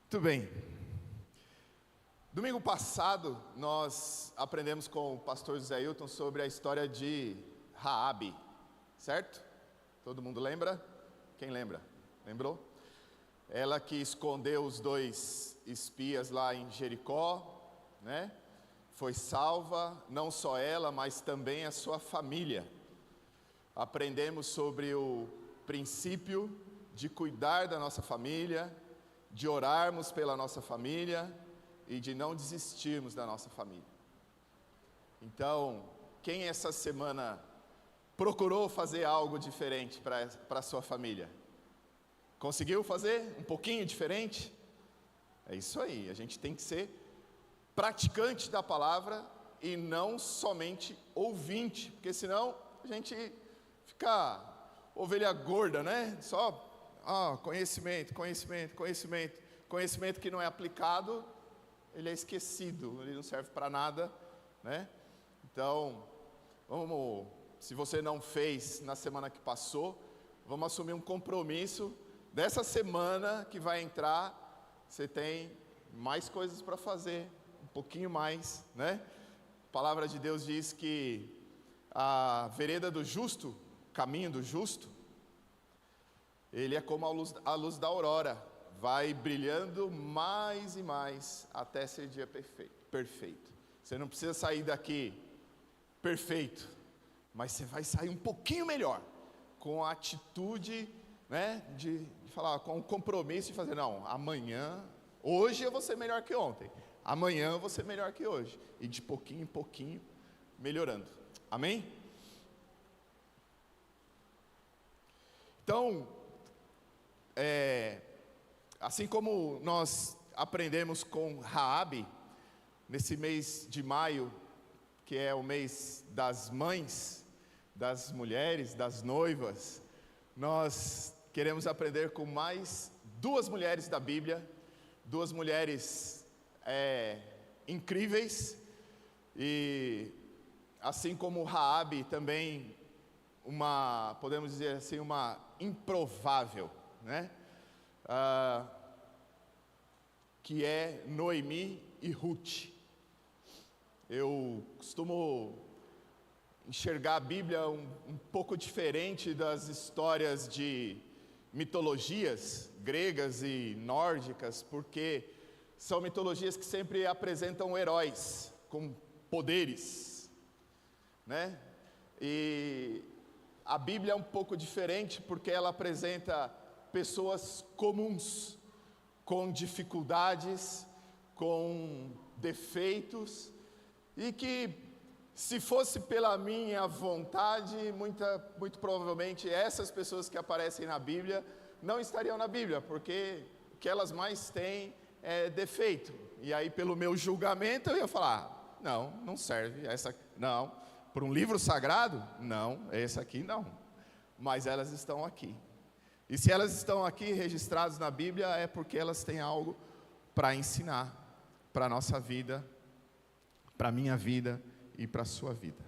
Muito bem. Domingo passado, nós aprendemos com o pastor José Hilton sobre a história de Raabe, certo? Todo mundo lembra? Quem lembra? Lembrou? Ela que escondeu os 2 espias lá em Jericó, né? Foi salva, não só ela, mas também a sua família. Aprendemos sobre o princípio de cuidar da nossa família, de orarmos pela nossa família e de não desistirmos da nossa família. Então, quem essa semana procurou fazer algo diferente para a sua família? Conseguiu fazer um pouquinho diferente? É isso aí, a gente tem que ser praticante da palavra e não somente ouvinte, porque senão a gente fica ovelha gorda, né? Só conhecimento que não é aplicado, ele é esquecido, ele não serve para nada, né? Então, se você não fez na semana que passou, vamos assumir um compromisso, dessa semana que vai entrar, você tem mais coisas para fazer, um pouquinho mais, né? A palavra de Deus diz que a vereda do justo, o caminho do justo, ele é como a luz da aurora, vai brilhando mais e mais até ser dia perfeito. Você não precisa sair daqui perfeito, mas você vai sair um pouquinho melhor, com a atitude, né, de falar, com o compromisso de fazer, não, amanhã, hoje eu vou ser melhor que ontem, amanhã eu vou ser melhor que hoje, e de pouquinho em pouquinho, melhorando, amém? Então, assim como nós aprendemos com Raabe, nesse mês de maio, que é o mês das mães, das mulheres, das noivas, nós queremos aprender com mais 2 mulheres da Bíblia, 2 mulheres incríveis, e assim como Raabe também, podemos dizer assim, uma improvável, né? Que é Noemi e Ruth. Eu costumo enxergar a Bíblia um pouco diferente das histórias de mitologias gregas e nórdicas, porque são mitologias que sempre apresentam heróis com poderes, né? E a Bíblia é um pouco diferente porque ela apresenta pessoas comuns, com dificuldades, com defeitos, e que, se fosse pela minha vontade, muito provavelmente essas pessoas que aparecem na Bíblia não estariam na Bíblia, porque o que elas mais têm é defeito. E aí, pelo meu julgamento, eu ia falar: não serve, não, para um livro sagrado, não, esse aqui não. Mas elas estão aqui. E se elas estão aqui registradas na Bíblia, é porque elas têm algo para ensinar para a nossa vida, para a minha vida e para a sua vida.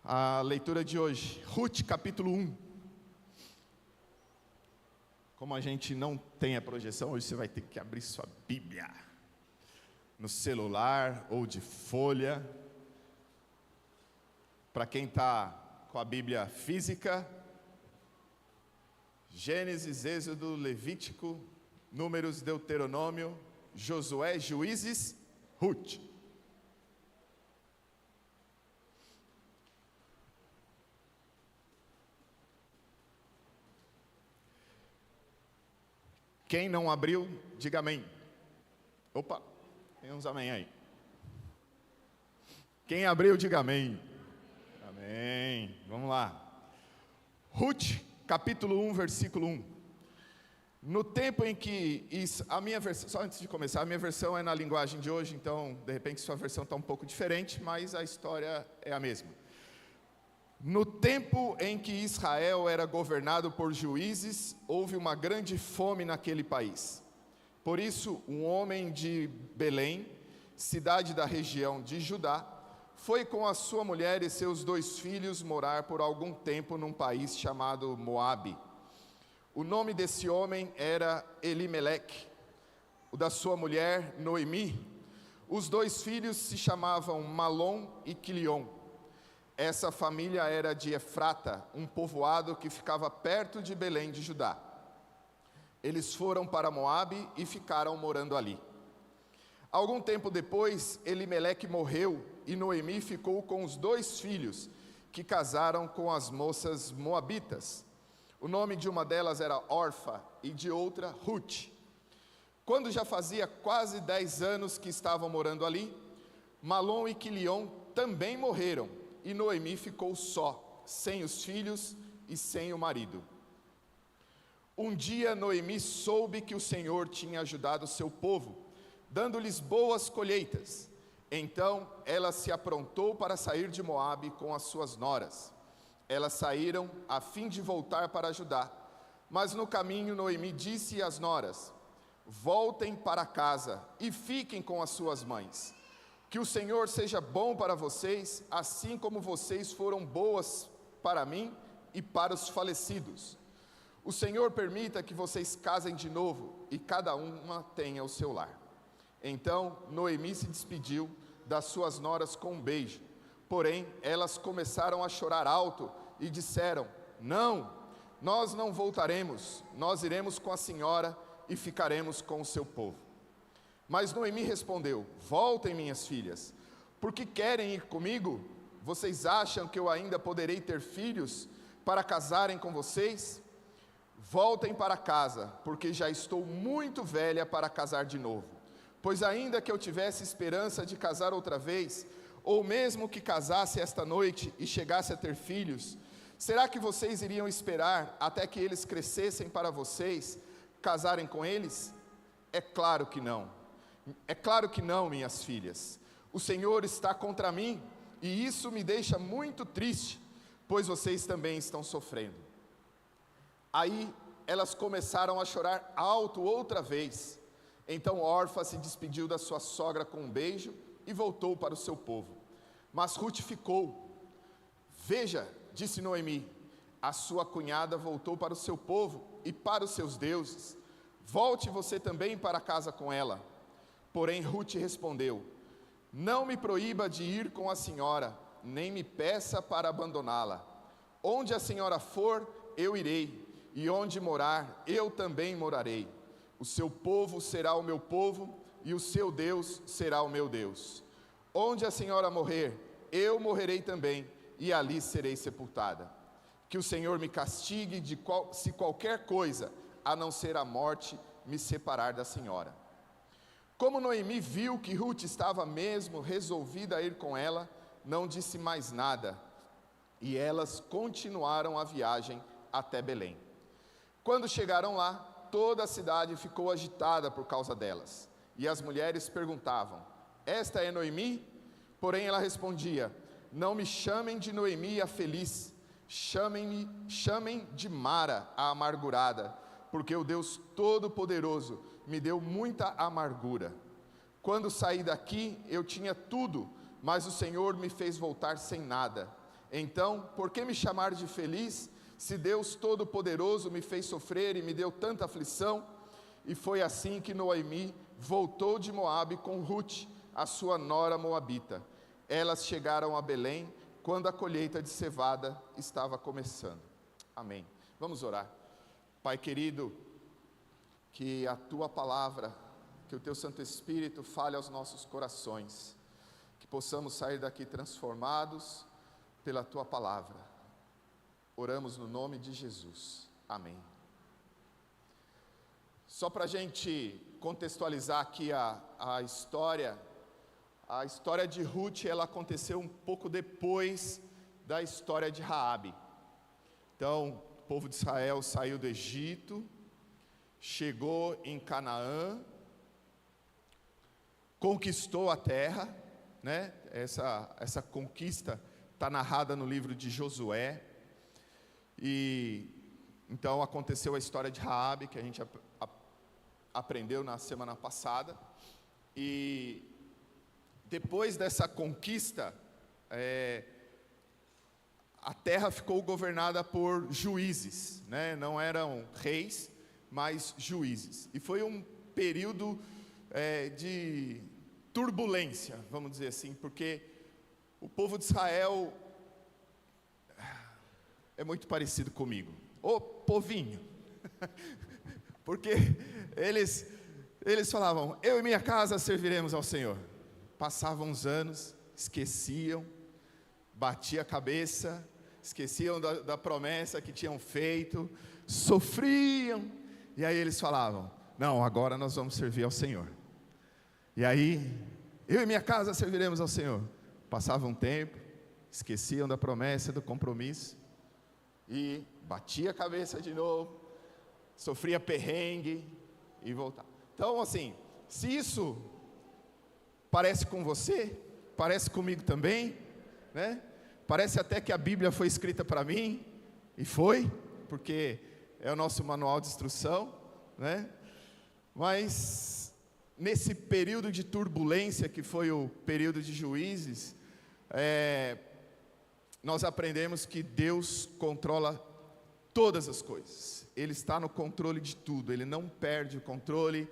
A leitura de hoje, Ruth capítulo 1. Como a gente não tem a projeção, hoje você vai ter que abrir sua Bíblia, no celular ou de folha. Para quem está com a Bíblia física, Gênesis, Êxodo, Levítico, Números, Deuteronômio, Josué, Juízes, Ruth. Quem não abriu, diga amém. Opa, tem uns amém aí. Quem abriu, diga amém. Amém. Vamos lá. Ruth, capítulo 1, versículo 1. No tempo em que a minha versão, só antes de começar, a minha versão é na linguagem de hoje, então de repente sua versão está um pouco diferente, mas a história é a mesma. No tempo em que Israel era governado por juízes, houve uma grande fome naquele país. Por isso, um homem de Belém, cidade da região de Judá, foi com a sua mulher e seus 2 filhos morar por algum tempo num país chamado Moabe. O nome desse homem era Elimeleque. da sua mulher Noemi, os 2 filhos se chamavam Malom e Quilion. Essa família era de Efrata, um povoado que ficava perto de Belém de Judá. Eles foram para Moabe e ficaram morando ali. Algum tempo depois, Elimeleque morreu e Noemi ficou com os 2 filhos, que casaram com as moças moabitas. O nome de uma delas era Orfa e de outra Ruth. Quando já fazia quase 10 anos que estavam morando ali, Malom e Quilion também morreram, e Noemi ficou só, sem os filhos e sem o marido. Um dia Noemi soube que o Senhor tinha ajudado o seu povo, dando-lhes boas colheitas. Então ela se aprontou para sair de Moabe com as suas noras. Elas saíram a fim de voltar para Judá, mas no caminho Noemi disse às noras: voltem para casa e fiquem com as suas mães. Que o Senhor seja bom para vocês, assim como vocês foram boas para mim e para os falecidos. O Senhor permita que vocês casem de novo e cada uma tenha o seu lar. Então Noemi se despediu das suas noras com um beijo. Porém, elas começaram a chorar alto e disseram: não, nós não voltaremos, nós iremos com a senhora e ficaremos com o seu povo. Mas Noemi respondeu: voltem, minhas filhas, porque querem ir comigo? Vocês acham que eu ainda poderei ter filhos para casarem com vocês? Voltem para casa, porque já estou muito velha para casar de novo. Pois ainda que eu tivesse esperança de casar outra vez, ou mesmo que casasse esta noite e chegasse a ter filhos, será que vocês iriam esperar até que eles crescessem para vocês casarem com eles? É claro que não. É claro que não, minhas filhas. O Senhor está contra mim, e isso me deixa muito triste, pois vocês também estão sofrendo. Aí elas começaram a chorar alto outra vez. Então Orfa se despediu da sua sogra com um beijo e voltou para o seu povo. Mas Ruth ficou. Veja, disse Noemi, a sua cunhada voltou para o seu povo e para os seus deuses. Volte você também para casa com ela. Porém Ruth respondeu: não me proíba de ir com a senhora, nem me peça para abandoná-la. Onde a senhora for, eu irei, e onde morar, eu também morarei. O seu povo será o meu povo, e o seu Deus será o meu Deus. Onde a senhora morrer, eu morrerei também, e ali serei sepultada. Que o Senhor me castigue se qualquer coisa, a não ser a morte, me separar da senhora. Como Noemi viu que Ruth estava mesmo resolvida a ir com ela, não disse mais nada, e elas continuaram a viagem até Belém. Quando chegaram lá, toda a cidade ficou agitada por causa delas, e as mulheres perguntavam: esta é Noemi? Porém ela respondia: não me chamem de Noemi a feliz, chamem de Mara a amargurada, porque o Deus Todo-Poderoso me deu muita amargura. Quando saí daqui, eu tinha tudo, mas o Senhor me fez voltar sem nada. Então, por que me chamar de feliz, se Deus Todo-Poderoso me fez sofrer e me deu tanta aflição? E foi assim que Noemi voltou de Moabe com Ruth, a sua nora moabita. Elas chegaram a Belém, quando a colheita de cevada estava começando. Amém. Vamos orar. Pai querido, que a Tua Palavra, que o Teu Santo Espírito fale aos nossos corações, que possamos sair daqui transformados pela Tua Palavra. Oramos no nome de Jesus. Amém. Só para a gente contextualizar aqui a história de Ruth, ela aconteceu um pouco depois da história de Raabe. Então, o povo de Israel saiu do Egito, chegou em Canaã, conquistou a terra, né? Essa conquista está narrada no livro de Josué. E então aconteceu a história de Raabe, que a gente aprendeu na semana passada. E depois dessa conquista, a terra ficou governada por juízes, né? Não eram reis, mas juízes. E foi um período de turbulência, vamos dizer assim, porque o povo de Israel é muito parecido comigo, ô povinho, porque eles falavam, eu e minha casa serviremos ao Senhor. Passavam os anos, esqueciam, batia a cabeça, esqueciam da promessa que tinham feito, sofriam, e aí eles falavam, não, agora nós vamos servir ao Senhor. E aí, eu e minha casa serviremos ao Senhor. Passava um tempo, esqueciam da promessa, do compromisso, e batia a cabeça de novo, sofria perrengue, e voltava. Então assim, se isso parece com você, parece comigo também, né? Parece até que a Bíblia foi escrita para mim, e foi, porque é o nosso manual de instrução, né? Mas nesse período de turbulência, que foi o período de Juízes, nós aprendemos que Deus controla todas as coisas, Ele está no controle de tudo, Ele não perde o controle,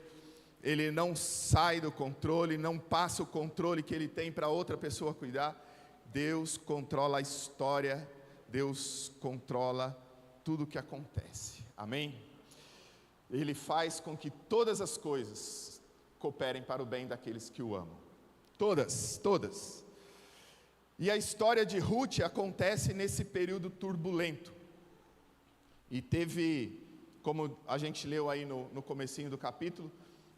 Ele não sai do controle, não passa o controle que Ele tem para outra pessoa cuidar. Deus controla a história, Deus controla tudo o que acontece, amém? Ele faz com que todas as coisas cooperem para o bem daqueles que o amam, todas. E a história de Ruth acontece nesse período turbulento, e teve, como a gente leu aí no comecinho do capítulo,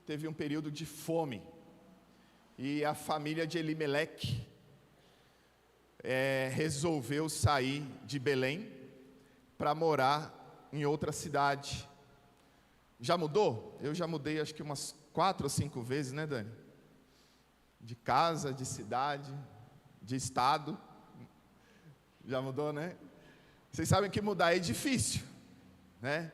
teve um período de fome, e a família de Elimeleque resolveu sair de Belém para morar em outra cidade. Já mudou? Eu já mudei acho que umas 4 ou 5 vezes, né, Dani? De casa, de cidade, de estado. Já mudou, né? Vocês sabem que mudar é difícil, né?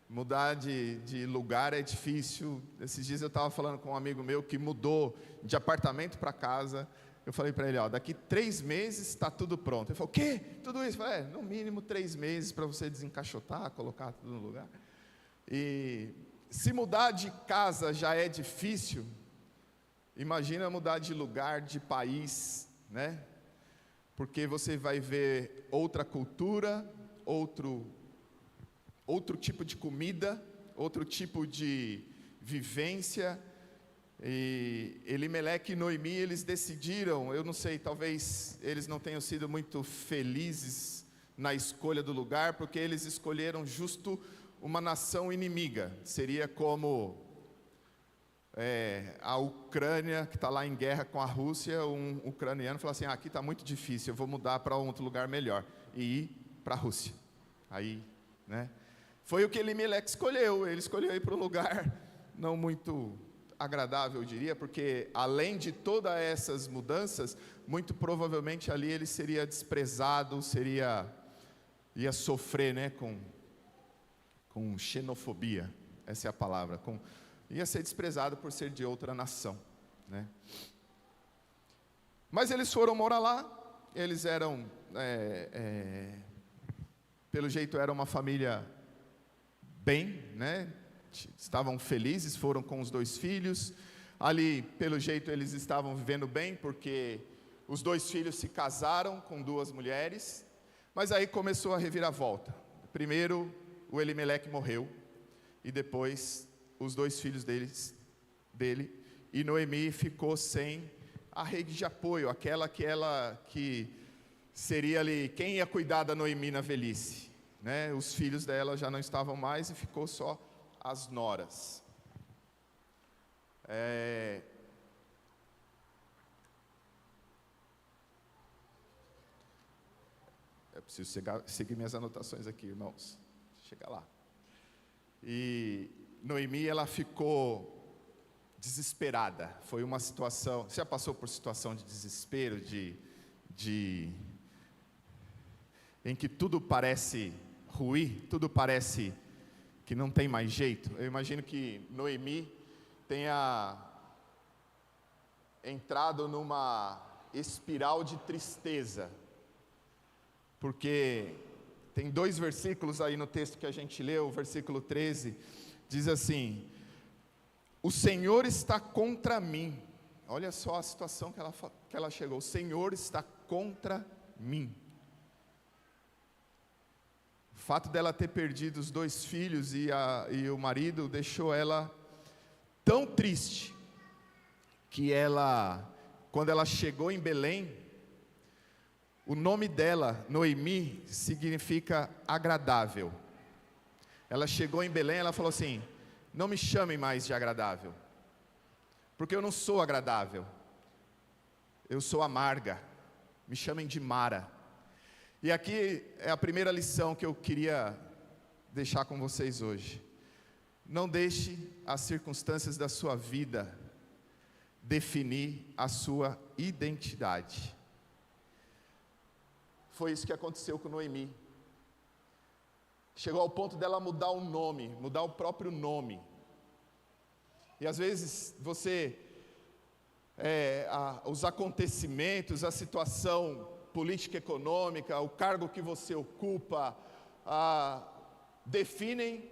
Mudar de lugar é difícil. Esses dias eu estava falando com um amigo meu que mudou de apartamento para casa. Eu falei para ele, daqui 3 meses está tudo pronto. Ele falou, o quê? Tudo isso? Eu falei, no mínimo 3 meses para você desencaixotar, colocar tudo no lugar. E se mudar de casa já é difícil, imagina mudar de lugar, de país, né? Porque você vai ver outra cultura, outro tipo de comida, outro tipo de vivência. E Elimeleque e Noemi, eles decidiram, eu não sei, talvez eles não tenham sido muito felizes na escolha do lugar, porque eles escolheram justo uma nação inimiga. Seria como a Ucrânia, que está lá em guerra com a Rússia. Um ucraniano falou assim, aqui está muito difícil, eu vou mudar para outro lugar melhor, e ir para a Rússia. Aí, né? Foi o que Elimeleque escolheu. Ele escolheu ir para um lugar não muito agradável, eu diria, porque além de todas essas mudanças, muito provavelmente ali ele seria desprezado, ia sofrer, né, com xenofobia, essa é a palavra, ia ser desprezado por ser de outra nação, né? Mas eles foram morar lá, eles eram, pelo jeito era uma família bem, né? Estavam felizes, foram com os 2 filhos, ali pelo jeito eles estavam vivendo bem, porque os 2 filhos se casaram com 2 mulheres, mas aí começou a reviravolta. Primeiro o Elimeleque morreu, e depois os 2 filhos dele, e Noemi ficou sem a rede de apoio, aquela que seria ali, quem ia cuidar da Noemi na velhice, né? Os filhos dela já não estavam mais, e ficou só as noras. Eu preciso seguir minhas anotações aqui, irmãos. Chega lá. E Noemi, ela ficou desesperada. Foi uma situação. Você já passou por situação de desespero, em que tudo parece ruir, tudo parece que não tem mais jeito? Eu imagino que Noemi tenha entrado numa espiral de tristeza, porque tem 2 versículos aí no texto que a gente leu, o versículo 13, diz assim: O Senhor está contra mim. Olha só a situação que ela chegou. O Senhor está contra mim. O fato dela ter perdido os 2 filhos e o marido deixou ela tão triste, que quando ela chegou em Belém, o nome dela, Noemi, significa agradável. Ela chegou em Belém, ela falou assim: não me chamem mais de agradável, porque eu não sou agradável, eu sou amarga, me chamem de Mara. E aqui é a primeira lição que eu queria deixar com vocês hoje. Não deixe as circunstâncias da sua vida definir a sua identidade. Foi isso que aconteceu com Noemi. Chegou ao ponto dela mudar o nome, mudar o próprio nome. E às vezes os acontecimentos, a situação política, econômica, o cargo que você ocupa, definem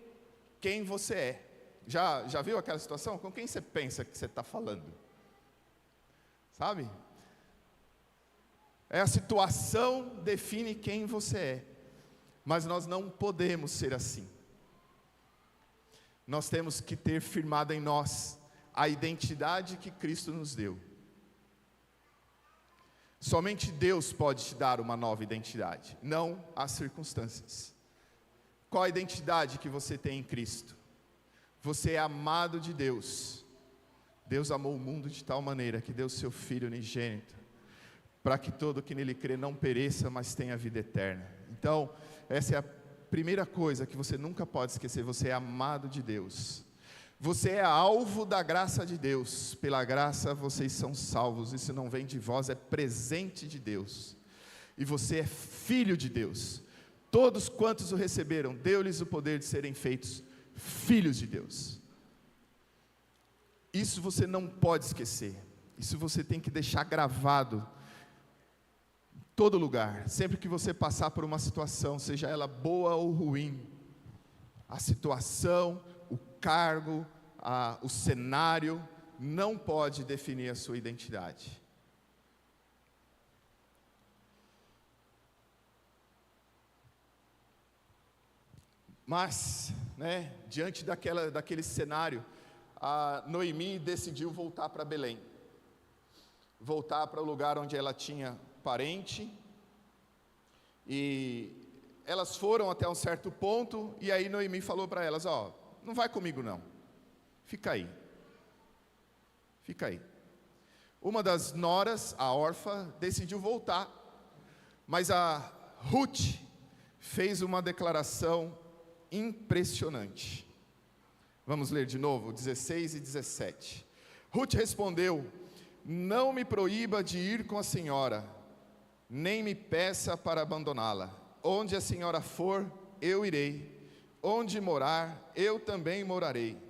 quem você é. Já viu aquela situação? Com quem você pensa que você está falando? Sabe? A situação define quem você é. Mas nós não podemos ser assim. Nós temos que ter firmado em nós a identidade que Cristo nos deu. Somente Deus pode te dar uma nova identidade, não as circunstâncias. Qual a identidade que você tem em Cristo? Você é amado de Deus. Deus amou o mundo de tal maneira que deu seu Filho unigênito, para que todo que nele crê não pereça, mas tenha vida eterna. Então, essa é a primeira coisa que você nunca pode esquecer: você é amado de Deus. Você é alvo da graça de Deus. Pela graça vocês são salvos. Isso não vem de vós, é presente de Deus. E você é filho de Deus. Todos quantos o receberam, deu-lhes o poder de serem feitos filhos de Deus. Isso você não pode esquecer. Isso você tem que deixar gravado em todo lugar. Sempre que você passar por uma situação, seja ela boa ou ruim, a situação, o cargo, o cenário, não pode definir a sua identidade. Mas, diante daquele cenário, a Noemi decidiu voltar para Belém. Voltar para o lugar onde ela tinha parente. E elas foram até um certo ponto, e aí Noemi falou para elas: não vai comigo não, fica aí. Uma das noras, a órfã, decidiu voltar, mas a Ruth fez uma declaração impressionante. Vamos ler de novo, 16 e 17. Ruth respondeu: não me proíba de ir com a senhora, nem me peça para abandoná-la. Onde a senhora for, eu irei. Onde morar, eu também morarei.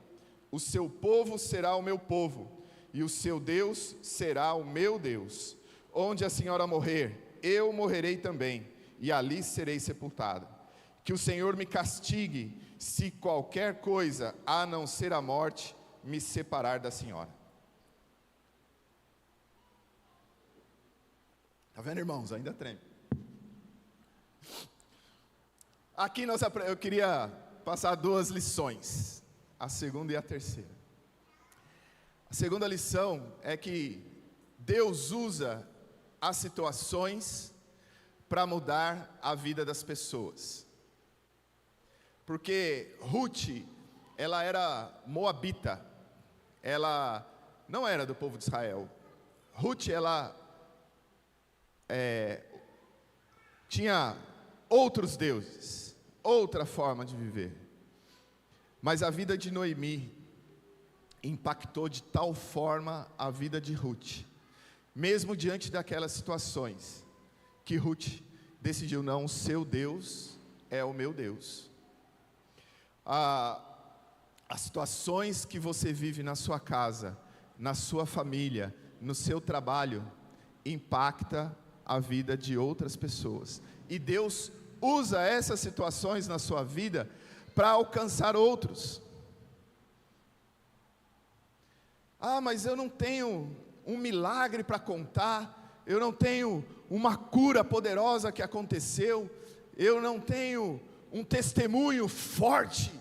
O seu povo será o meu povo, e o seu Deus será o meu Deus. Onde a senhora morrer, eu morrerei também, e ali serei sepultada. Que o Senhor me castigue, se qualquer coisa, a não ser a morte, me separar da senhora. Está vendo, irmãos? Ainda treme. Aqui eu queria passar 2 lições, a segunda e a terceira. A segunda lição é que Deus usa as situações para mudar a vida das pessoas. Porque Ruth, ela era moabita, ela não era do povo de Israel. Ruth, ela tinha outros deuses, outra forma de viver. Mas a vida de Noemi impactou de tal forma a vida de Ruth, mesmo diante daquelas situações, que Ruth decidiu: não, o seu Deus é o meu Deus. As situações que você vive na sua casa, na sua família, no seu trabalho, impacta a vida de outras pessoas. E Deus usa essas situações na sua vida para alcançar outros. Ah, mas eu não tenho um milagre para contar, eu não tenho uma cura poderosa que aconteceu, eu não tenho um testemunho forte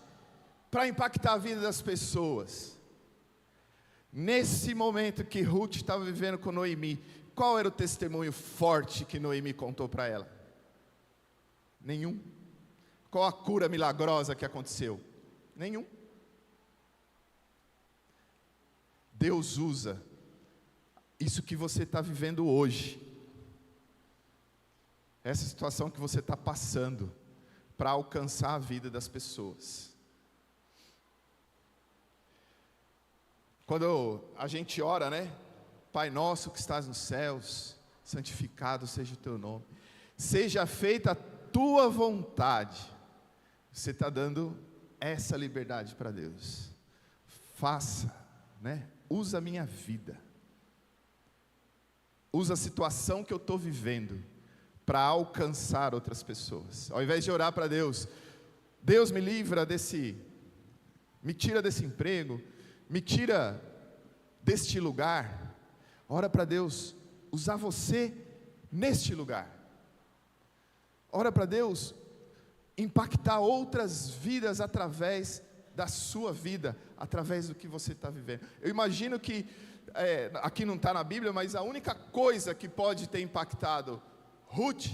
para impactar a vida das pessoas. Nesse momento que Ruth estava vivendo com Noemi, qual era o testemunho forte que Noemi contou para ela? Nenhum. Qual a cura milagrosa que aconteceu? Nenhum. Deus usa isso que você está vivendo hoje, essa situação que você está passando, para alcançar a vida das pessoas. Quando a gente ora, né? Pai nosso que estás nos céus, santificado seja o teu nome, seja feita a tua vontade. Você está dando essa liberdade para Deus. Faça, né? Usa a minha vida, usa a situação que eu estou vivendo para alcançar outras pessoas. Ao invés de orar para Deus, Deus me livra me tira desse emprego, me tira deste lugar. Ora para Deus usar você neste lugar. Ora para Deus impactar outras vidas através da sua vida, através do que você está vivendo. Eu imagino que, aqui não está na Bíblia, mas a única coisa que pode ter impactado Ruth,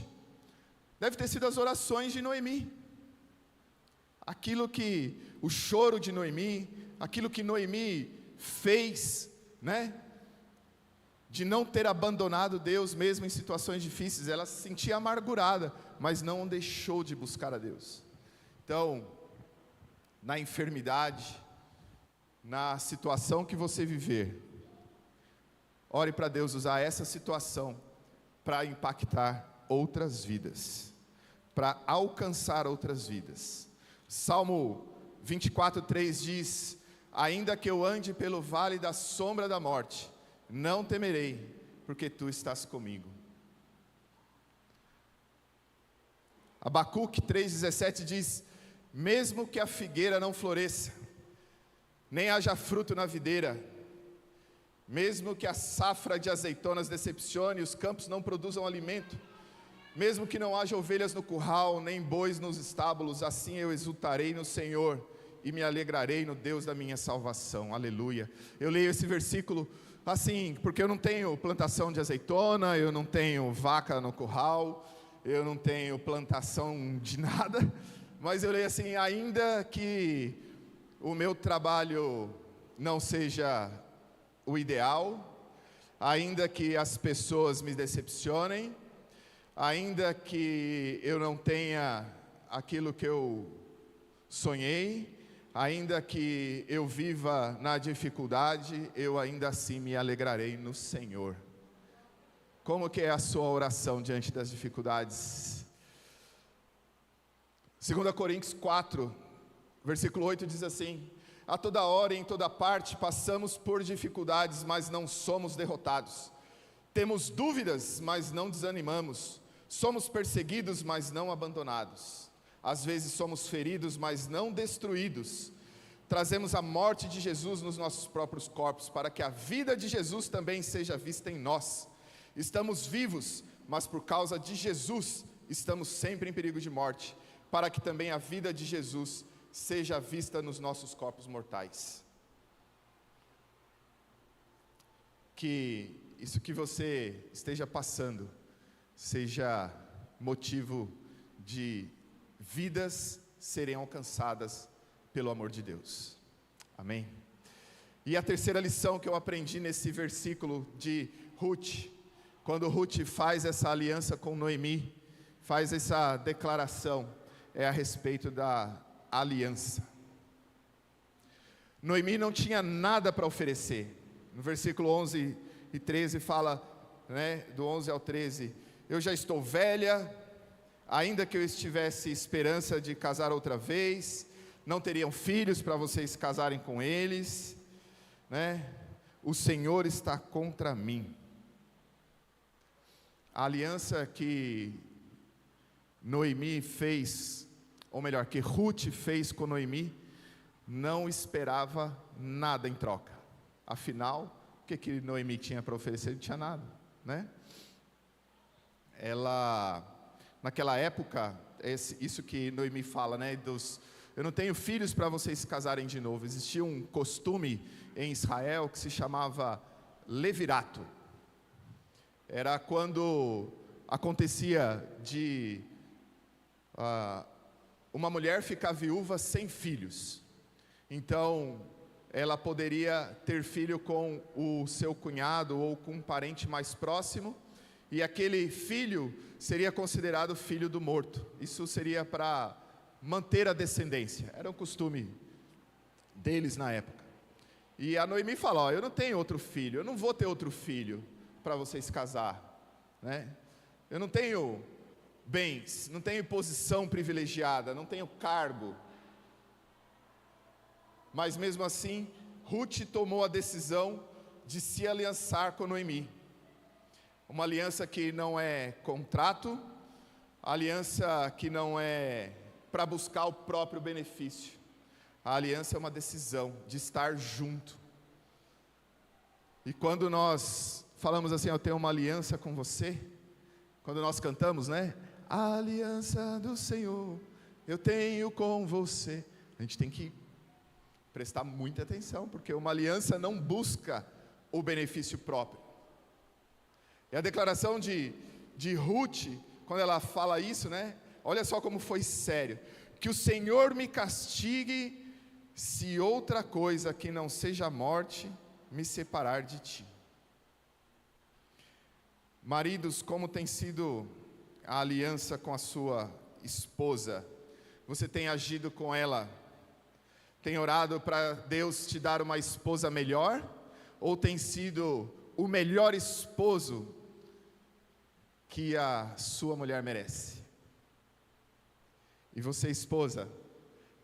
deve ter sido as orações de Noemi. O choro de Noemi, aquilo que Noemi fez, né? De não ter abandonado Deus mesmo em situações difíceis. Ela se sentia amargurada, mas não deixou de buscar a Deus. Então, na enfermidade, na situação que você viver, ore para Deus usar essa situação para impactar outras vidas, para alcançar outras vidas. Salmo 24:3 diz: ainda que eu ande pelo vale da sombra da morte, não temerei, porque tu estás comigo. Abacuque 3:17 diz: mesmo que a figueira não floresça, nem haja fruto na videira, mesmo que a safra de azeitonas decepcione e os campos não produzam alimento, mesmo que não haja ovelhas no curral, nem bois nos estábulos, assim eu exultarei no Senhor e me alegrarei no Deus da minha salvação. Aleluia. Eu leio esse versículo assim, porque eu não tenho plantação de azeitona, eu não tenho vaca no curral, eu não tenho plantação de nada, mas eu leio assim: ainda que o meu trabalho não seja o ideal, ainda que as pessoas me decepcionem, ainda que eu não tenha aquilo que eu sonhei, ainda que eu viva na dificuldade, eu ainda assim me alegrarei no Senhor. Como que é a sua oração diante das dificuldades? 2 Coríntios 4, versículo 8 diz assim: a toda hora e em toda parte passamos por dificuldades, mas não somos derrotados. Temos dúvidas, mas não desanimamos. Somos perseguidos, mas não abandonados. Às vezes somos feridos, mas não destruídos. Trazemos a morte de Jesus nos nossos próprios corpos, para que a vida de Jesus também seja vista em nós. Estamos vivos, mas por causa de Jesus, estamos sempre em perigo de morte, para que também a vida de Jesus seja vista nos nossos corpos mortais. Que isso que você esteja passando seja motivo de vidas serem alcançadas pelo amor de Deus. Amém? E a terceira lição que eu aprendi nesse versículo de Ruth, quando Ruth faz essa aliança com Noemi, faz essa declaração, é a respeito da aliança. Noemi não tinha nada para oferecer. No versículo 11 e 13 fala, né, do 11 ao 13: eu já estou velha, ainda que eu estivesse esperança de casar outra vez, não teriam filhos para vocês casarem com eles, né? O Senhor está contra mim. A aliança que Noemi fez, ou melhor, que Ruth fez com Noemi, não esperava nada em troca. Afinal, o que Noemi tinha para oferecer? Não tinha nada, né? Ela, naquela época, isso que Noemi fala, né? Eu não tenho filhos para vocês se casarem de novo. Existia um costume em Israel que se chamava levirato. Era quando acontecia de uma mulher ficar viúva sem filhos. Então, ela poderia ter filho com o seu cunhado ou com um parente mais próximo, e aquele filho seria considerado filho do morto. Isso seria para manter a descendência, era um costume deles na época. E a Noemi fala: eu não tenho outro filho, eu não vou ter outro filho para vocês casar, né? Eu não tenho bens, não tenho posição privilegiada, não tenho cargo. Mas mesmo assim, Ruth tomou a decisão de se aliançar com Noemi. Uma aliança que não é contrato, aliança que não é para buscar o próprio benefício. A aliança é uma decisão de estar junto. E quando nós falamos assim: eu tenho uma aliança com você, quando nós cantamos, né? A aliança do Senhor eu tenho com você. A gente tem que prestar muita atenção, porque uma aliança não busca o benefício próprio. E a declaração de Ruth, quando ela fala isso, né? Olha só como foi sério: que o Senhor me castigue, se outra coisa que não seja a morte me separar de ti. Maridos, como tem sido a aliança com a sua esposa? Você tem agido com ela? Tem orado para Deus te dar uma esposa melhor? Ou tem sido o melhor esposo que a sua mulher merece? E você, esposa,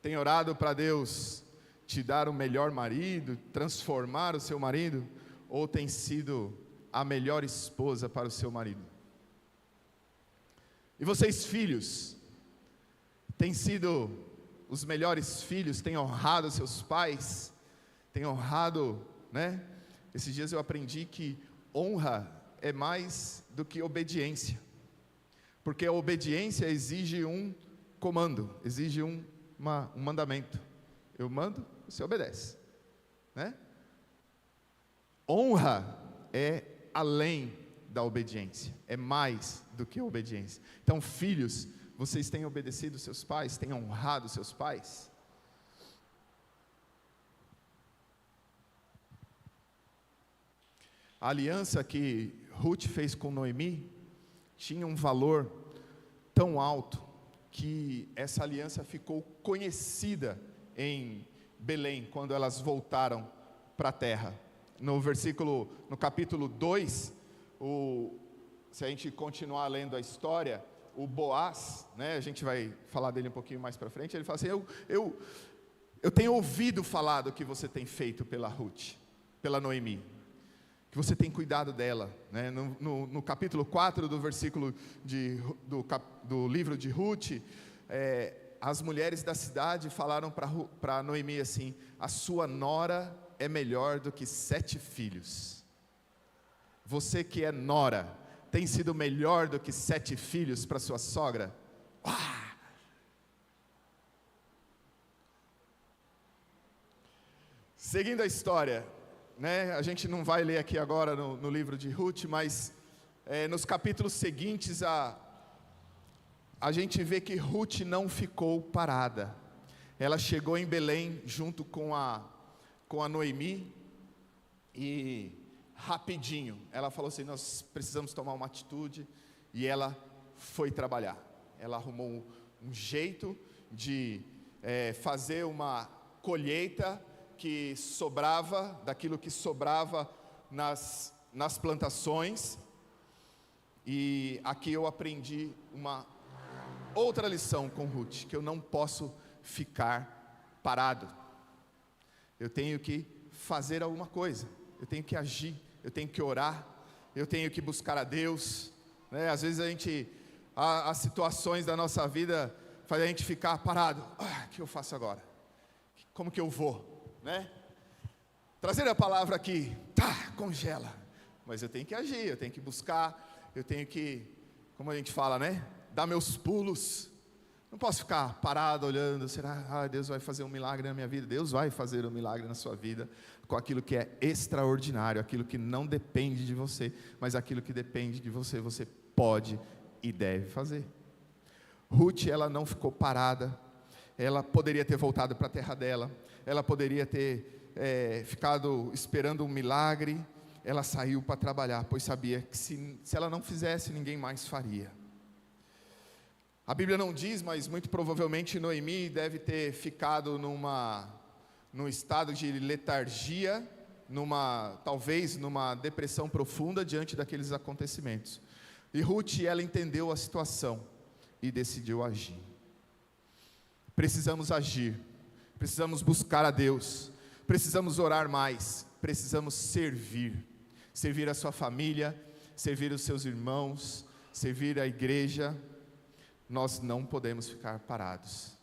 tem orado para Deus te dar o melhor marido, transformar o seu marido? Ou tem sido a melhor esposa para o seu marido? E vocês, filhos, têm sido os melhores filhos? Têm honrado seus pais? Têm honrado, né? Esses dias eu aprendi que honra é mais do que obediência, porque a obediência exige um comando, exige um mandamento. Eu mando, você obedece, né? Honra é além da obediência, é mais do que a obediência. Então, filhos, vocês têm obedecido seus pais, têm honrado seus pais? A aliança que Ruth fez com Noemi tinha um valor tão alto que essa aliança ficou conhecida em Belém, quando elas voltaram para a terra. No capítulo 2, se a gente continuar lendo a história, o Boaz, né, a gente vai falar dele um pouquinho mais para frente, ele fala assim: eu tenho ouvido falar do que você tem feito pela Ruth, pela Noemi, que você tem cuidado dela, né? No capítulo 4 do versículo do livro de Ruth, as mulheres da cidade falaram para Noemi assim: a sua nora é melhor do que 7 filhos. Você que é nora, tem sido melhor do que 7 filhos para sua sogra? Uau! Seguindo a história, né, a gente não vai ler aqui agora no livro de Ruth, mas nos capítulos seguintes a gente vê que Ruth não ficou parada. Ela chegou em Belém junto com a Noemi, e rapidinho ela falou assim: nós precisamos tomar uma atitude. E ela foi trabalhar. Ela arrumou um jeito de fazer uma colheita que sobrava, daquilo que sobrava nas plantações. E aqui eu aprendi uma outra lição com Ruth, que eu não posso ficar parado. Eu tenho que fazer alguma coisa, eu tenho que agir, eu tenho que orar, eu tenho que buscar a Deus, né? Às vezes as situações da nossa vida fazem a gente ficar parado. O que eu faço agora? Como que eu vou, né? trazer a palavra aqui, congela. Mas eu tenho que agir, eu tenho que buscar, eu tenho que, como a gente fala, né? Dar meus pulos. Não posso ficar parado olhando, será, Deus vai fazer um milagre na minha vida? Deus vai fazer um milagre na sua vida, com aquilo que é extraordinário, aquilo que não depende de você, mas aquilo que depende de você, você pode e deve fazer. Ruth, ela não ficou parada, ela poderia ter voltado para a terra dela, ela poderia ter ficado esperando um milagre, ela saiu para trabalhar, pois sabia que se ela não fizesse, ninguém mais faria. A Bíblia não diz, mas muito provavelmente Noemi deve ter ficado num estado de letargia, talvez numa depressão profunda diante daqueles acontecimentos. E Ruth, ela entendeu a situação e decidiu agir. Precisamos agir, precisamos buscar a Deus, precisamos orar mais, precisamos servir a sua família, servir os seus irmãos, servir a igreja. Nós não podemos ficar parados.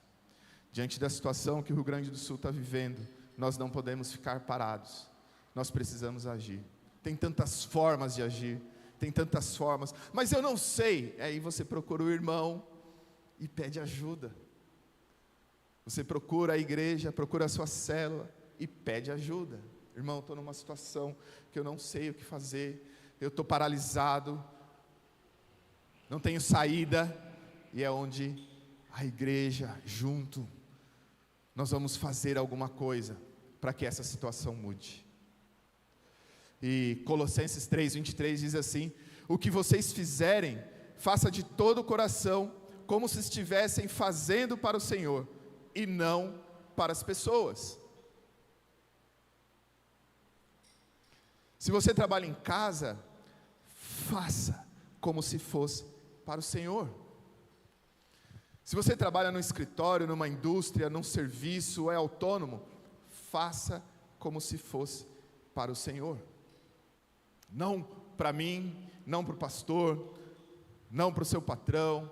Diante da situação que o Rio Grande do Sul está vivendo, nós não podemos ficar parados. Nós precisamos agir. Tem tantas formas de agir, tem tantas formas, mas eu não sei. Aí você procura o irmão e pede ajuda. Você procura a igreja, procura a sua célula e pede ajuda. Irmão, estou numa situação que eu não sei o que fazer, eu estou paralisado, não tenho saída. E é onde a igreja, junto, nós vamos fazer alguma coisa para que essa situação mude. E Colossenses 3:23 diz assim: o que vocês fizerem, faça de todo o coração, como se estivessem fazendo para o Senhor, e não para as pessoas. Se você trabalha em casa, faça como se fosse para o Senhor. Se você trabalha no escritório, numa indústria, num serviço, é autônomo, faça como se fosse para o Senhor. Não para mim, não para o pastor, não para o seu patrão,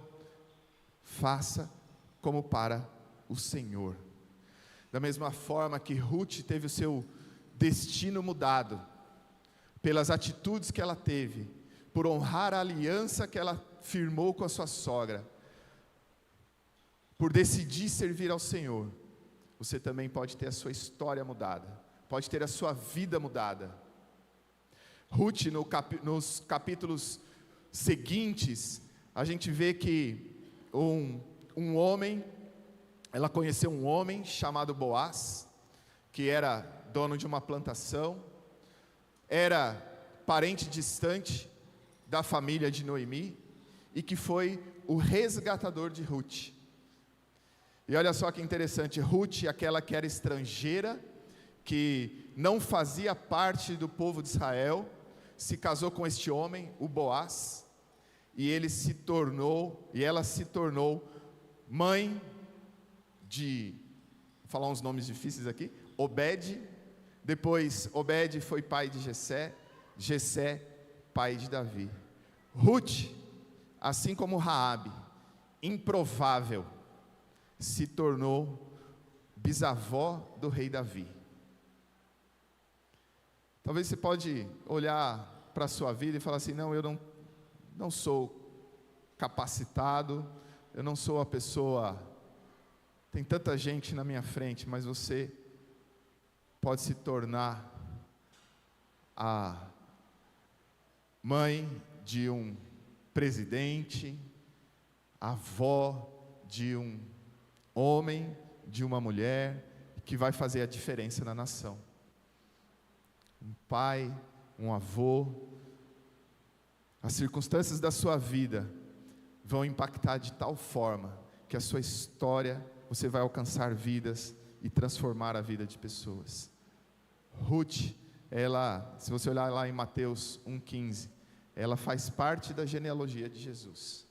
faça como para o Senhor. Da mesma forma que Ruth teve o seu destino mudado, pelas atitudes que ela teve, por honrar a aliança que ela firmou com a sua sogra, por decidir servir ao Senhor, você também pode ter a sua história mudada, pode ter a sua vida mudada. Ruth, nos capítulos seguintes, a gente vê que um homem, ela conheceu um homem chamado Boaz, que era dono de uma plantação, era parente distante da família de Noemi, e que foi o resgatador de Ruth. E olha só que interessante, Ruth, aquela que era estrangeira, que não fazia parte do povo de Israel, se casou com este homem, o Boaz, e ela se tornou mãe de, vou falar uns nomes difíceis aqui, Obed, depois Obed foi pai de Jessé, Jessé pai de Davi. Ruth, assim como Raabe, improvável, se tornou bisavó do rei Davi. Talvez você pode olhar para a sua vida e falar assim: não, eu não sou capacitado, eu não sou a pessoa, tem tanta gente na minha frente, mas você pode se tornar a mãe de um presidente, a avó de um homem, de uma mulher, que vai fazer a diferença na nação. Um pai, um avô. As circunstâncias da sua vida vão impactar de tal forma que a sua história, você vai alcançar vidas e transformar a vida de pessoas. Ruth, ela, se você olhar lá em Mateus 1,15, ela faz parte da genealogia de Jesus.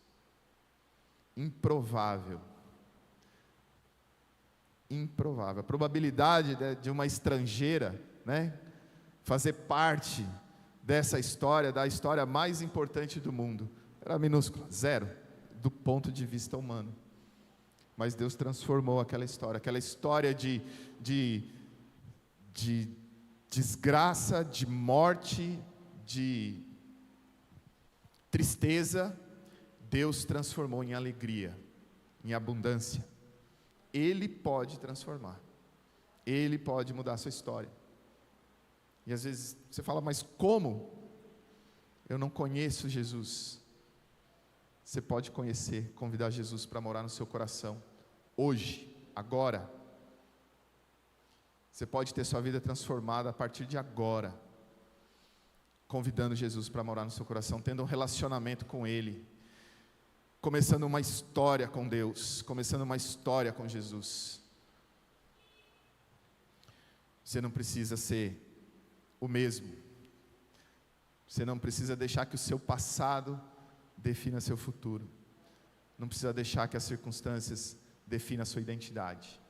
Improvável. A probabilidade de uma estrangeira, né, fazer parte dessa história, da história mais importante do mundo, era minúscula, zero, do ponto de vista humano. Mas Deus transformou aquela história de desgraça, de morte, de tristeza, Deus transformou em alegria, em abundância. Ele pode transformar, Ele pode mudar a sua história. E às vezes você fala, mas como? Eu não conheço Jesus. Você pode conhecer, convidar Jesus para morar no seu coração, hoje, agora. Você pode ter sua vida transformada a partir de agora, convidando Jesus para morar no seu coração, tendo um relacionamento com Ele, começando uma história com Deus, começando uma história com Jesus. Você não precisa ser o mesmo, você não precisa deixar que o seu passado defina seu futuro, não precisa deixar que as circunstâncias definam a sua identidade.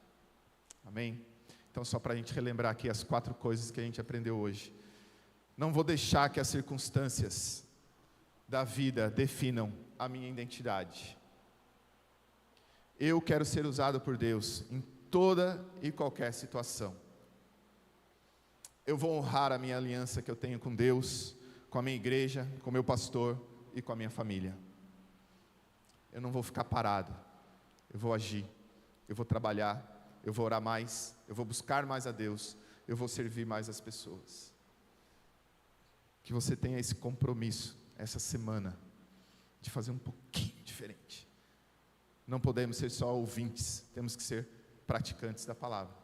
Amém? Então, só para a gente relembrar aqui as 4 coisas que a gente aprendeu hoje. Não vou deixar que as circunstâncias da vida definam a minha identidade. Eu quero ser usado por Deus em toda e qualquer situação. Eu vou honrar a minha aliança que eu tenho com Deus, com a minha igreja, com o meu pastor e com a minha família. Eu não vou ficar parado, eu vou agir, eu vou trabalhar, eu vou orar mais, eu vou buscar mais a Deus, eu vou servir mais as pessoas. Que você tenha esse compromisso, essa semana, de fazer um pouquinho diferente. Não podemos ser só ouvintes, temos que ser praticantes da palavra.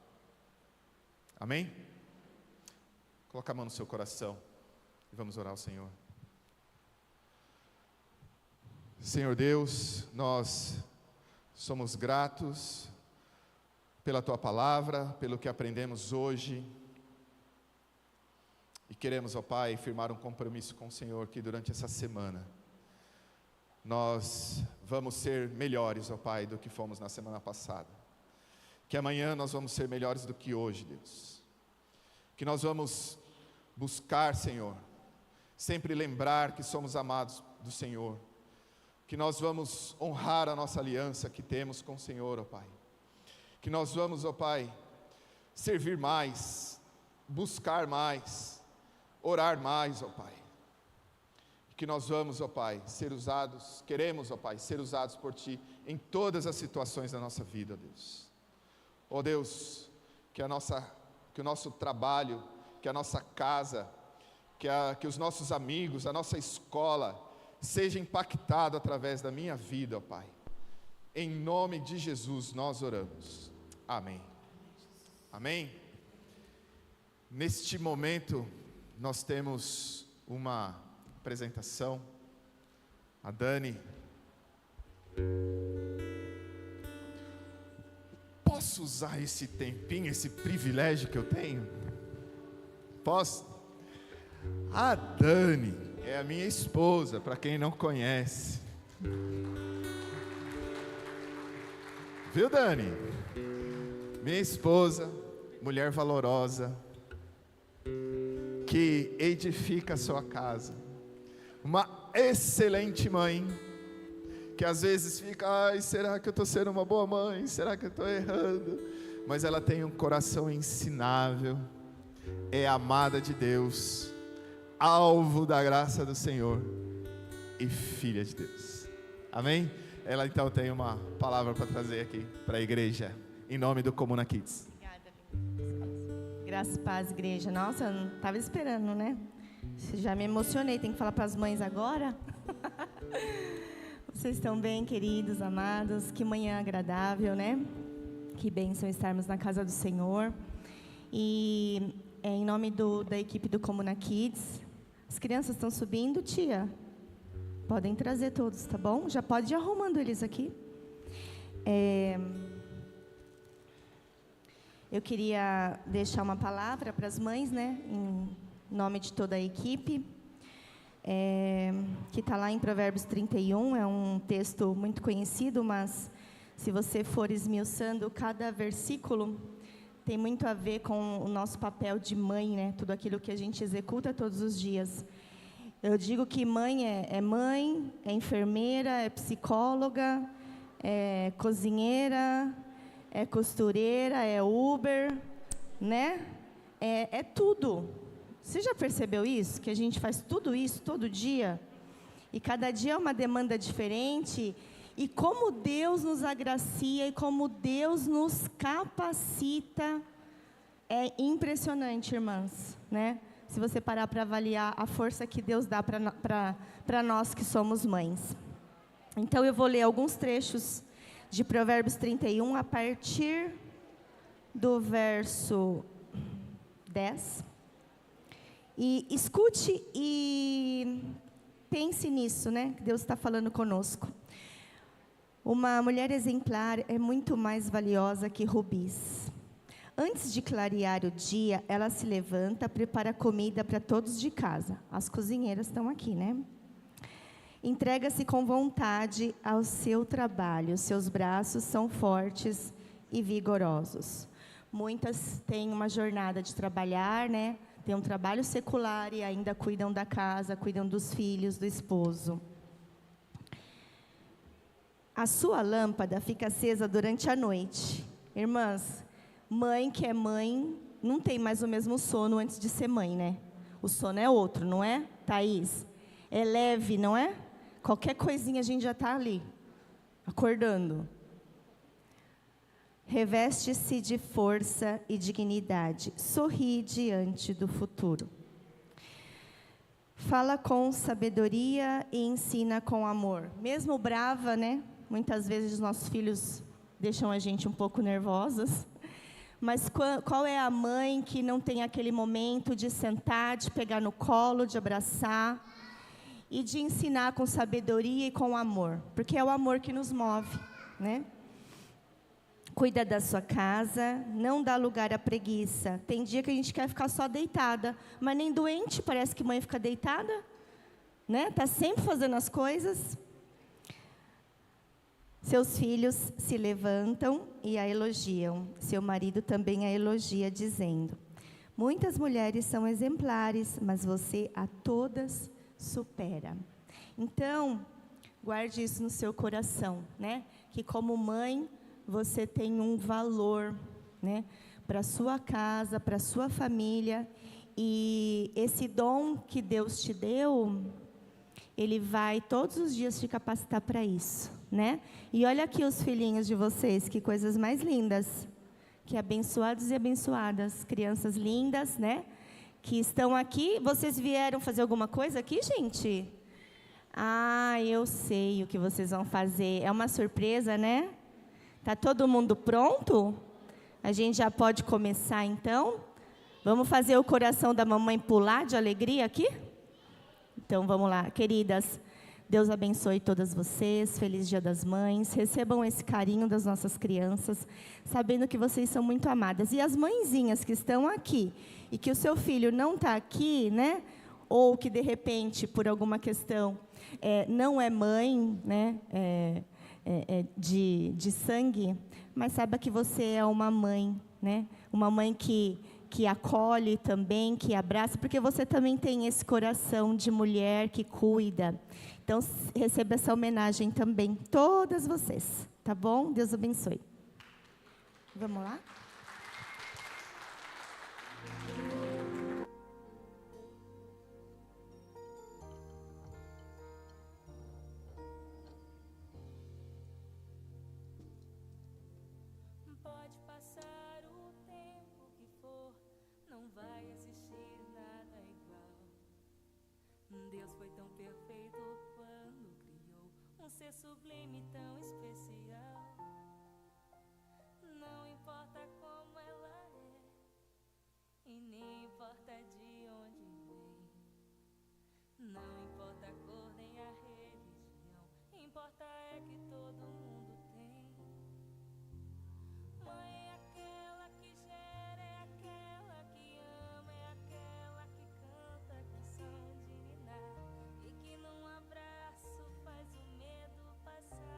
Amém? Coloca a mão no seu coração e vamos orar ao Senhor. Senhor Deus, nós somos gratos pela Tua palavra, pelo que aprendemos hoje, e queremos, ó Pai, firmar um compromisso com o Senhor, que durante essa semana, nós vamos ser melhores, ó Pai, do que fomos na semana passada, que amanhã nós vamos ser melhores do que hoje, Deus, que nós vamos buscar, Senhor, sempre lembrar que somos amados do Senhor, que nós vamos honrar a nossa aliança que temos com o Senhor, ó Pai, que nós vamos, ó Pai, servir mais, buscar mais, orar mais, ó Pai, que nós vamos, ó Pai, ser usados, queremos, ó Pai, ser usados por Ti, em todas as situações da nossa vida, ó Deus. Ó Deus, que o nosso trabalho, que a nossa casa, que os nossos amigos, a nossa escola, seja impactado através da minha vida, ó Pai. Em nome de Jesus nós oramos. Amém. Amém. Neste momento, nós temos uma apresentação. A Dani. Posso usar esse tempinho, esse privilégio que eu tenho? Posso? A Dani é a minha esposa, para quem não conhece. Viu, Dani? Minha esposa, mulher valorosa, que edifica a sua casa, uma excelente mãe, que às vezes fica, ai, será que eu estou sendo uma boa mãe, será que eu estou errando, mas ela tem um coração ensinável, é amada de Deus, alvo da graça do Senhor, e filha de Deus, amém? Ela então tem uma palavra para trazer aqui, para a igreja, em nome do Comuna Kids. Graças e paz, igreja. Nossa, eu não estava esperando, né? Já me emocionei, tem que falar para as mães agora. Vocês estão bem, queridos, amados? Que manhã agradável, né? Que bênção estarmos na casa do Senhor. E em nome da equipe do Comuna Kids, as crianças estão subindo, tia? Podem trazer todos, tá bom? Já pode ir arrumando eles aqui. Eu queria deixar uma palavra para as mães, né, em nome de toda a equipe, que está lá em Provérbios 31, é um texto muito conhecido, mas se você for esmiuçando cada versículo, tem muito a ver com o nosso papel de mãe, né, tudo aquilo que a gente executa todos os dias. Eu digo que mãe é mãe, é enfermeira, é psicóloga, é cozinheira, é costureira, é Uber, né? é tudo. Você já percebeu isso? Que a gente faz tudo isso todo dia? E cada dia é uma demanda diferente. E como Deus nos agracia e como Deus nos capacita, é impressionante, irmãs, né? Se você parar para avaliar a força que Deus dá para nós que somos mães. Então, eu vou ler alguns trechos de Provérbios 31, a partir do verso 10. E escute e pense nisso, né? Que Deus está falando conosco. Uma mulher exemplar é muito mais valiosa que rubis. Antes de clarear o dia, ela se levanta, prepara comida para todos de casa. As cozinheiras estão aqui, né? Entrega-se com vontade ao seu trabalho. Seus braços são fortes e vigorosos. Muitas têm uma jornada de trabalhar, né? Tem um trabalho secular e ainda cuidam da casa, cuidam dos filhos, do esposo. A sua lâmpada fica acesa durante a noite. Irmãs, mãe que é mãe não tem mais o mesmo sono antes de ser mãe, né? O sono é outro, não é, Thaís? É leve, não é? Qualquer coisinha a gente já está ali, acordando. Reveste-se de força e dignidade. Sorri diante do futuro. Fala com sabedoria e ensina com amor. Mesmo brava, né? Muitas vezes os nossos filhos deixam a gente um pouco nervosas. Mas qual é a mãe que não tem aquele momento de sentar, de pegar no colo, de abraçar e de ensinar com sabedoria e com amor? Porque é o amor que nos move, né? Cuida da sua casa, não dá lugar à preguiça. Tem dia que a gente quer ficar só deitada, mas nem doente, parece que mãe fica deitada, né? Está sempre fazendo as coisas. Seus filhos se levantam e a elogiam. Seu marido também a elogia, dizendo: muitas mulheres são exemplares, mas você a todas supera. Então, guarde isso no seu coração, né? Que como mãe, você tem um valor, né? Para a sua casa, para a sua família. E esse dom que Deus te deu, Ele vai todos os dias te capacitar para isso, né? E olha aqui os filhinhos de vocês, que coisas mais lindas. Que abençoados e abençoadas, crianças lindas, né? Que estão aqui. Vocês vieram fazer alguma coisa aqui, gente? Ah, eu sei o que vocês vão fazer. É uma surpresa, né? Tá todo mundo pronto? A gente já pode começar, então? Vamos fazer o coração da mamãe pular de alegria aqui? Então, vamos lá. Queridas, Deus abençoe todas vocês. Feliz Dia das Mães. Recebam esse carinho das nossas crianças, sabendo que vocês são muito amadas. E as mãezinhas que estão aqui, e que o seu filho não está aqui, né? Ou que, de repente, por alguma questão, não é mãe, né? De sangue, mas saiba que você é uma mãe, né? Uma mãe que acolhe também, que abraça, porque você também tem esse coração de mulher que cuida. Então, receba essa homenagem também, todas vocês, tá bom? Deus abençoe. Vamos lá? Deus foi tão perfeito quando criou um ser sublime tão especial. Não importa como ela é, e nem importa de onde vem. Não importa a cor nem a religião, importa é que todo mundo tem. Mãe é aquela que gera, é aquela que ama, é aquela que canta a canção de ninar, e que num abraço faz o medo passar.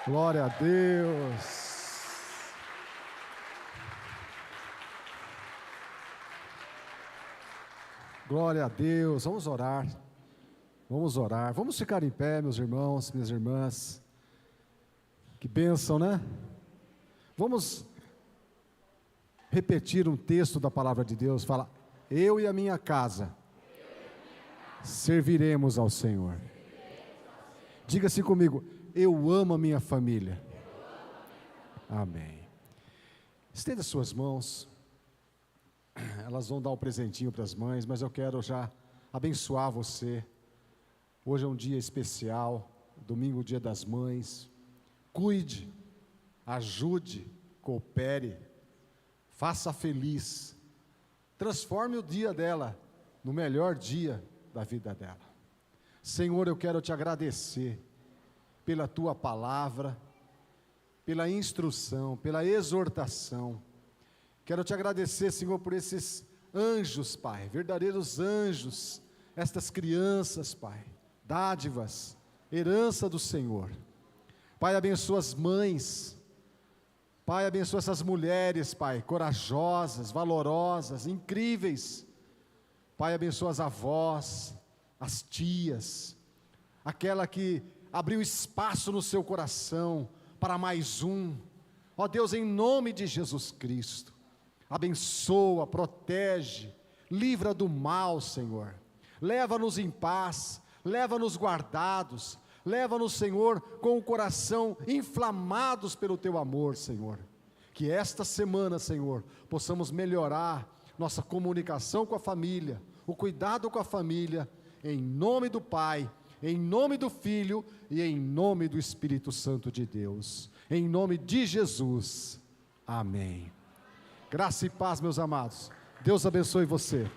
Glória a Deus. Glória a Deus. Vamos orar. Vamos orar. Vamos ficar em pé, meus irmãos, minhas irmãs. Que bênção, né? Vamos repetir um texto da palavra de Deus. Fala: eu e a minha casa serviremos ao Senhor. Diga assim comigo: eu amo a minha família. Amém. Estenda suas mãos. Elas vão dar um presentinho para as mães, mas eu quero já abençoar você. Hoje é um dia especial, domingo, dia das mães. Cuide, ajude, coopere, faça feliz, transforme o dia dela no melhor dia da vida dela. Senhor, eu quero te agradecer pela tua palavra, pela instrução, pela exortação. Quero te agradecer, Senhor, por esses anjos, Pai, verdadeiros anjos, estas crianças, Pai, dádivas, herança do Senhor. Pai, abençoa as mães, Pai, abençoa essas mulheres, Pai, corajosas, valorosas, incríveis. Pai, abençoa as avós, as tias, aquela que abriu espaço no seu coração para mais um. Ó Deus, em nome de Jesus Cristo, abençoa, protege, livra do mal, Senhor. Leva-nos em paz, leva-nos guardados, leva-nos, Senhor, com o coração inflamados pelo Teu amor, Senhor. Que esta semana, Senhor, possamos melhorar nossa comunicação com a família, o cuidado com a família, em nome do Pai, em nome do Filho e em nome do Espírito Santo de Deus. Em nome de Jesus. Amém. Graça e paz, meus amados. Deus abençoe você.